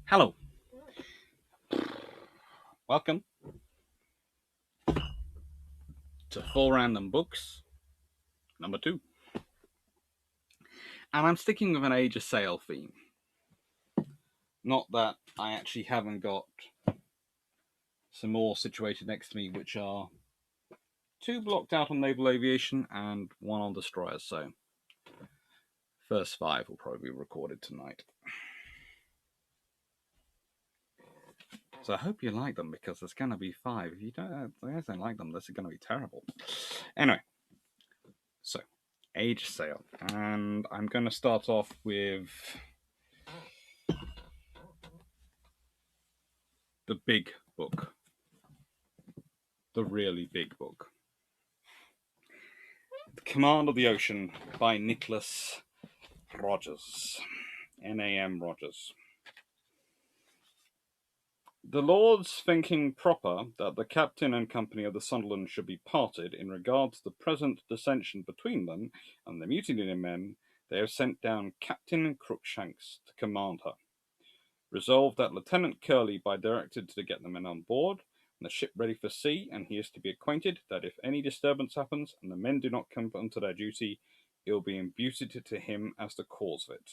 Hello, welcome to Four Random Books, number 2. And I'm sticking with an Age of Sail theme. Not that I actually haven't got some more situated next to me, which are 2 blocked out on naval aviation and 1 on destroyers, so first 5 will probably be recorded tonight. So I hope you like them, because there's going to be 5. If you don't like them, this is going to be terrible. Anyway, so Age of Sail. And I'm going to start off with the big book. The really big book. The Command of the Ocean by Nicholas Rodgers. N.A.M. Rodgers. The Lords thinking proper that the captain and company of the Sunderland should be parted in regard to the present dissension between them and the mutiny men, they have sent down Captain Crookshanks to command her. Resolved that Lieutenant Curley be directed to get the men on board, and the ship ready for sea, and he is to be acquainted that if any disturbance happens, and the men do not come unto their duty, it will be imputed to him as the cause of it.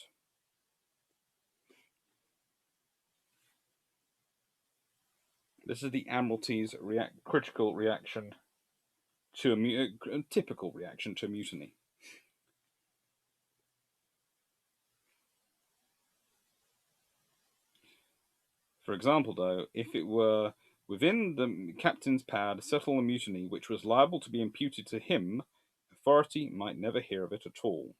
This is the Admiralty's critical reaction to a typical reaction to a mutiny. For example, though, if it were within the captain's power to settle a mutiny which was liable to be imputed to him, authority might never hear of it at all.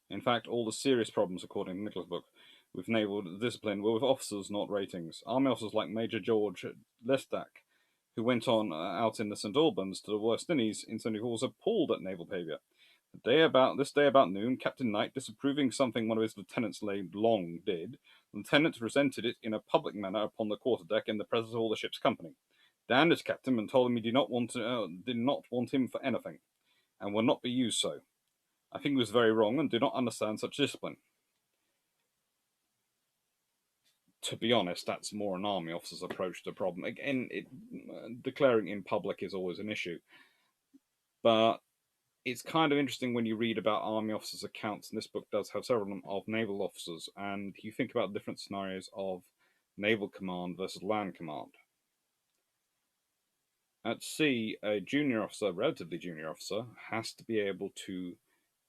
In fact, all the serious problems, according to Nicholas' book, with naval discipline were with officers, not ratings. Army officers like Major George Lestack, who went on out in the St. Albans to the West Indies in 74, was appalled at naval behaviour. This day about noon, Captain Knight, disapproving something one of his lieutenants named Long did, the lieutenant resented it in a public manner upon the quarter-deck in the presence of all the ship's company. Damned his captain and told him he did not want him for anything, and would not be used so. I think he was very wrong and do not understand such discipline. To be honest, that's more an army officer's approach to the problem. Again, declaring in public is always an issue, but it's kind of interesting when you read about army officers' accounts, and this book does have several of them, of naval officers, and you think about different scenarios of naval command versus land command. At sea, a junior officer, relatively junior officer, has to be able to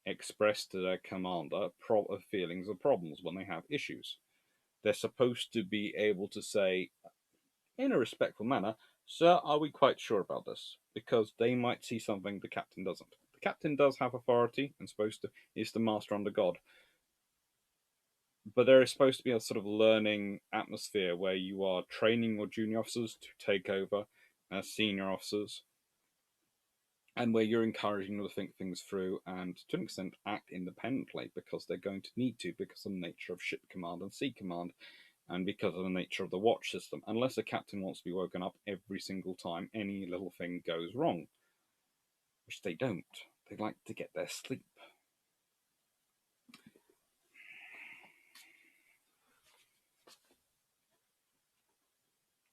express to their commander feelings or problems when they have issues. They're supposed to be able to say, in a respectful manner, "Sir, are we quite sure about this?" Because they might see something the captain doesn't. The captain does have authority and is the master under God. But there is supposed to be a sort of learning atmosphere where you are training your junior officers to take over as senior officers, and where you're encouraging them to think things through and, to an extent, act independently, because they're going to need to, because of the nature of ship command and sea command, and because of the nature of the watch system, unless a captain wants to be woken up every single time any little thing goes wrong, which they don't. They like to get their sleep.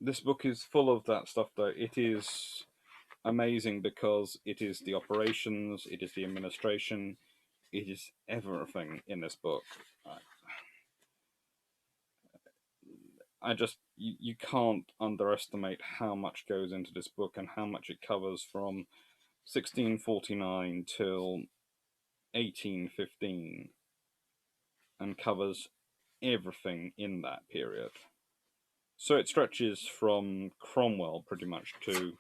This book is full of that stuff, though. It is amazing because it is the operations, it is the administration, it is everything in this book. You can't underestimate how much goes into this book and how much it covers from 1649 till 1815, and covers everything in that period. So it stretches from Cromwell pretty much to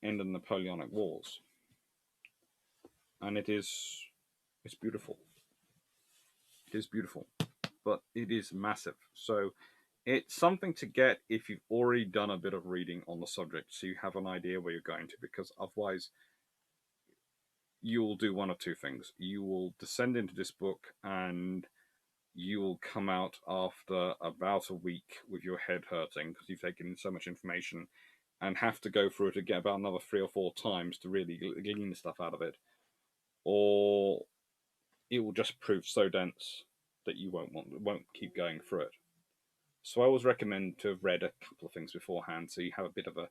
end of the Napoleonic Wars, and it's beautiful. It is beautiful, but it is massive. So it's something to get if you've already done a bit of reading on the subject, so you have an idea where you're going to, because otherwise you will do one of two things. You will descend into this book and you will come out after about a week with your head hurting because you've taken in so much information, and have to go through it again about another 3 or 4 times to really glean stuff out of it. Or it will just prove so dense, that you won't keep going through it. So I always recommend to have read a couple of things beforehand, so you have a bit of a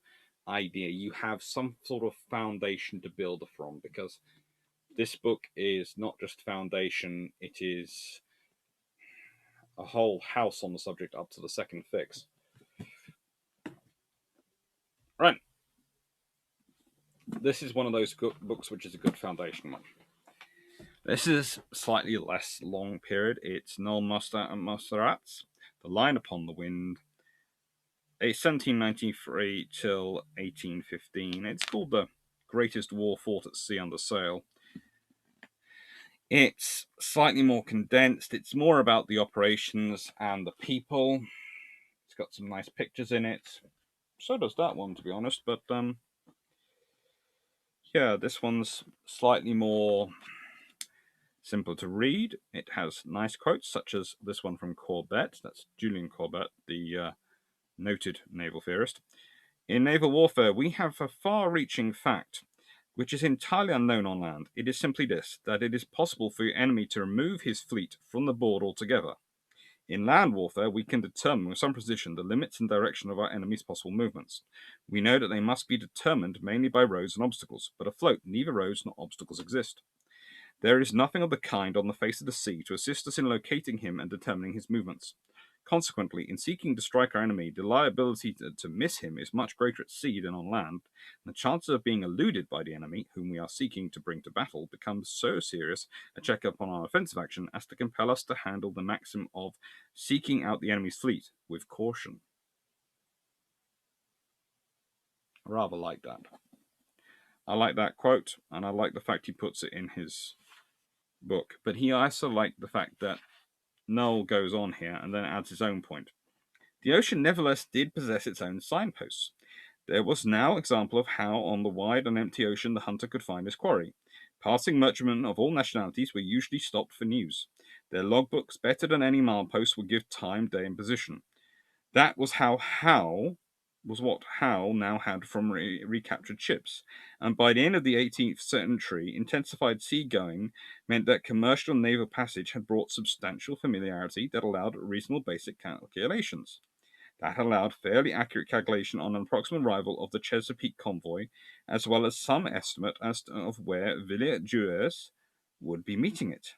idea. You have some sort of foundation to build from, because this book is not just foundation; it is a whole house on the subject up to the second fix. Right. This is one of those books which is a good foundation one. This is slightly less long period. It's Noel Mostert and Mostert, The Line Upon the Wind. It's 1793 till 1815. It's called The Greatest War Fought at Sea Under Sail. It's slightly more condensed. It's more about the operations and the people. It's got some nice pictures in it. So does that one, to be honest. But yeah, this one's slightly more simple to read. It has nice quotes, such as this one from Corbett. That's Julian Corbett, the noted naval theorist. In naval warfare, we have a far-reaching fact, which is entirely unknown on land. It is simply this, that it is possible for your enemy to remove his fleet from the board altogether. In land warfare, we can determine with some precision the limits and direction of our enemy's possible movements. We know that they must be determined mainly by roads and obstacles, but afloat neither roads nor obstacles exist. There is nothing of the kind on the face of the sea to assist us in locating him and determining his movements. Consequently, in seeking to strike our enemy, the liability to miss him is much greater at sea than on land, and the chances of being eluded by the enemy, whom we are seeking to bring to battle, becomes so serious a check upon our offensive action as to compel us to handle the maxim of seeking out the enemy's fleet with caution. I rather like that. I like that quote, and I like the fact he puts it in his book, but he also liked the fact that Noel goes on here and then adds his own point. The ocean nevertheless did possess its own signposts. There was now example of how on the wide and empty ocean the hunter could find his quarry. Passing merchantmen of all nationalities were usually stopped for news. Their logbooks, better than any mileposts, would give time, day, and position. That was what Howe now had from recaptured ships, and by the end of the 18th century, intensified seagoing meant that commercial and naval passage had brought substantial familiarity that allowed reasonable basic calculations. That allowed fairly accurate calculation on an approximate arrival of the Chesapeake convoy, as well as some estimate of where Villiers would be meeting it.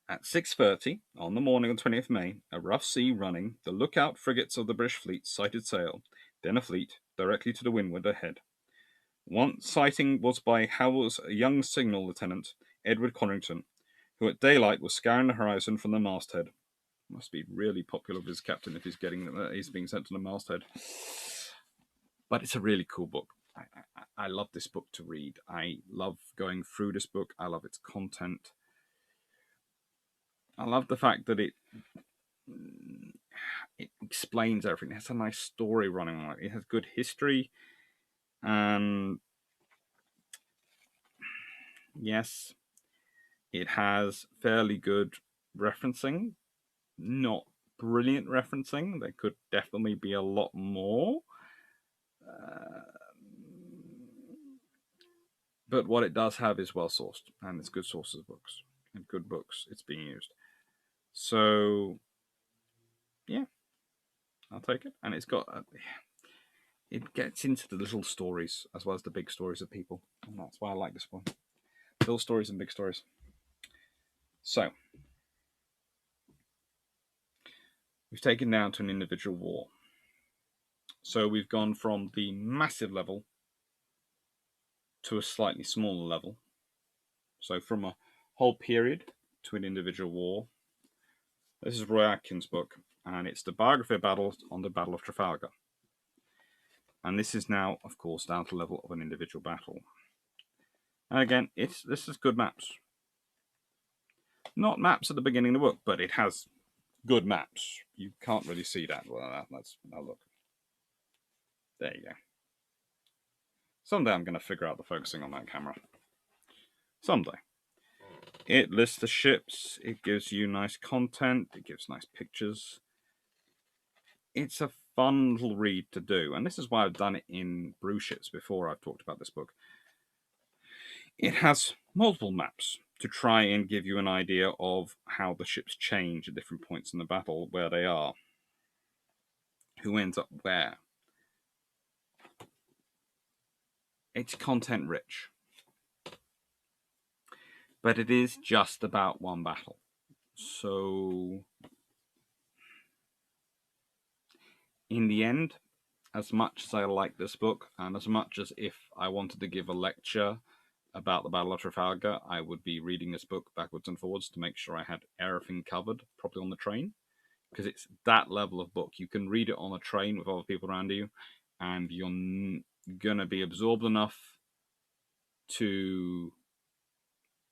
At 6:30 on the morning of the 20th May, a rough sea running, the lookout frigates of the British fleet sighted sail, then a fleet, directly to the windward ahead. One sighting was by Howe's young signal lieutenant, Edward Codrington, who at daylight was scouring the horizon from the masthead. Must be really popular with his captain if he's being sent to the masthead. But it's a really cool book. I love this book to read. I love going through this book. I love its content. I love the fact that it explains everything. It has a nice story running on it. It has good history, and yes, it has fairly good referencing. Not brilliant referencing. There could definitely be a lot more. But what it does have is well sourced, and it's good sources of books and good books. It's being used. So, yeah, I'll take it. And it's got, it gets into the little stories as well as the big stories of people. And that's why I like this one. Little stories and big stories. So, we've taken down to an individual war. So we've gone from the massive level to a slightly smaller level. So from a whole period to an individual war. This is Roy Adkins' book, and it's the biography of battles on the Battle of Trafalgar. And this is now, of course, down to the level of an individual battle. And again, this is good maps. Not maps at the beginning of the book, but it has good maps. You can't really see that. Well, let's look. There you go. Someday I'm going to figure out the focusing on that camera. Someday. It lists the ships. It gives you nice content. It gives nice pictures. It's a fun little read to do. And this is why I've done it in brew ships before I've talked about this book. It has multiple maps to try and give you an idea of how the ships change at different points in the battle, where they are, who ends up where. It's content rich, but it is just about one battle. So in the end, as much as I like this book, and as much as if I wanted to give a lecture about the Battle of Trafalgar, I would be reading this book backwards and forwards to make sure I had everything covered properly on the train, because it's that level of book. You can read it on a train with other people around you, and you're gonna be absorbed enough to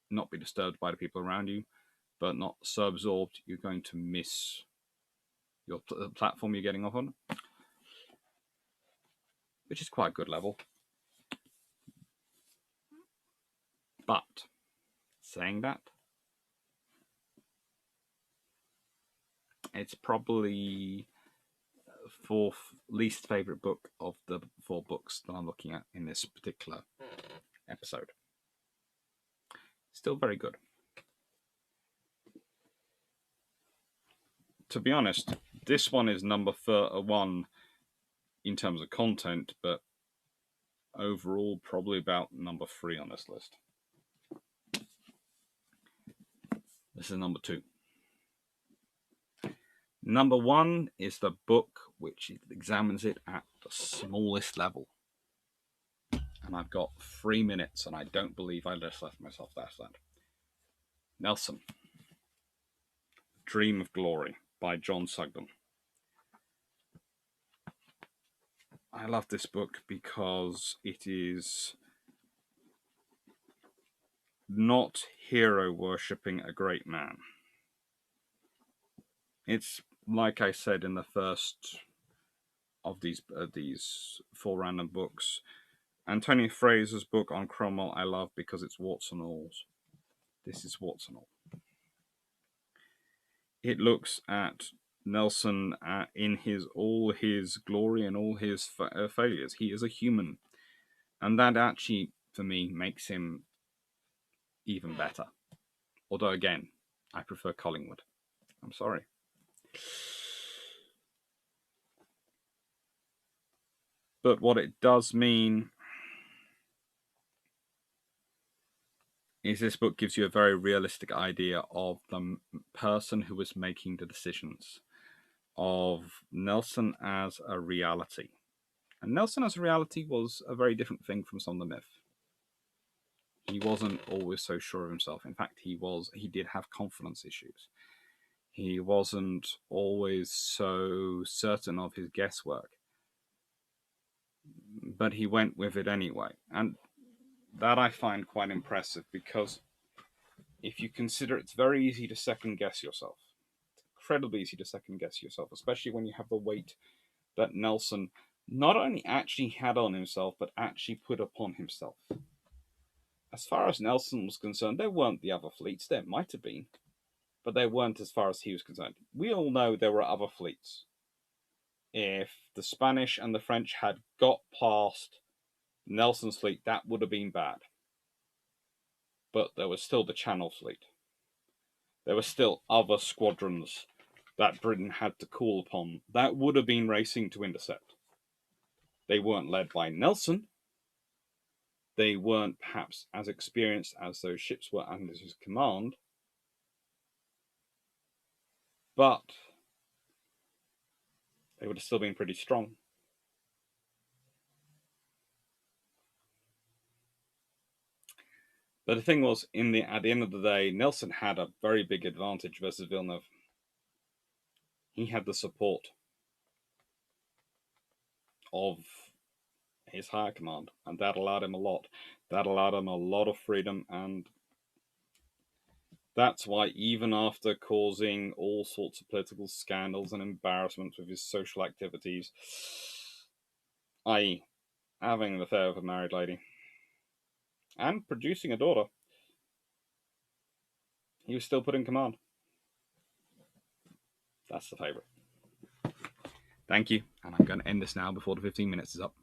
not be disturbed by the people around you, but not so absorbed you're going to miss your platform you're getting off on, which is quite a good level. But saying that, it's probably fourth least favorite book of the 4 books that I'm looking at in this particular episode. Still very good. To be honest, this one is number 1 in terms of content, but overall probably about number 3 on this list. This is number 2. Number 1 is the book which examines it at the smallest level. And I've got 3 minutes, and I don't believe I just left myself that. Nelson, Dream of Glory by John Sugden. I love this book because it is not hero worshipping a great man. It's like I said in the first of these 4 random books. Antonio Fraser's book on Cromwell I love because it's warts and alls. This is warts and all. It looks at Nelson in all his glory and all his failures. He is a human, and that actually, for me, makes him even better. Although, again, I prefer Collingwood. I'm sorry. But what it does mean is this book gives you a very realistic idea of the person who was making the decisions, of Nelson as a reality. And Nelson as a reality was a very different thing from some of the myth. He wasn't always so sure of himself. In fact, he did have confidence issues. He wasn't always so certain of his guesswork. But he went with it anyway. And that I find quite impressive, because if you consider it's very easy to second guess yourself. It's incredibly easy to second guess yourself, especially when you have the weight that Nelson not only actually had on himself, but actually put upon himself. As far as Nelson was concerned, there weren't the other fleets. There might have been, but they weren't as far as he was concerned. We all know there were other fleets. If the Spanish and the French had got past Nelson's fleet, that would have been bad. But there was still the Channel Fleet. There were still other squadrons that Britain had to call upon that would have been racing to intercept. They weren't led by Nelson. They weren't perhaps as experienced as those ships were under his command. But they would have still been pretty strong. But the thing was, at the end of the day, Nelson had a very big advantage versus Villeneuve. He had the support of his higher command, and that allowed him a lot. That allowed him a lot of freedom, and that's why even after causing all sorts of political scandals and embarrassments with his social activities, i.e. having an affair with a married lady, and producing a daughter, he was still put in command. That's the favourite. Thank you, and I'm going to end this now before the 15 minutes is up.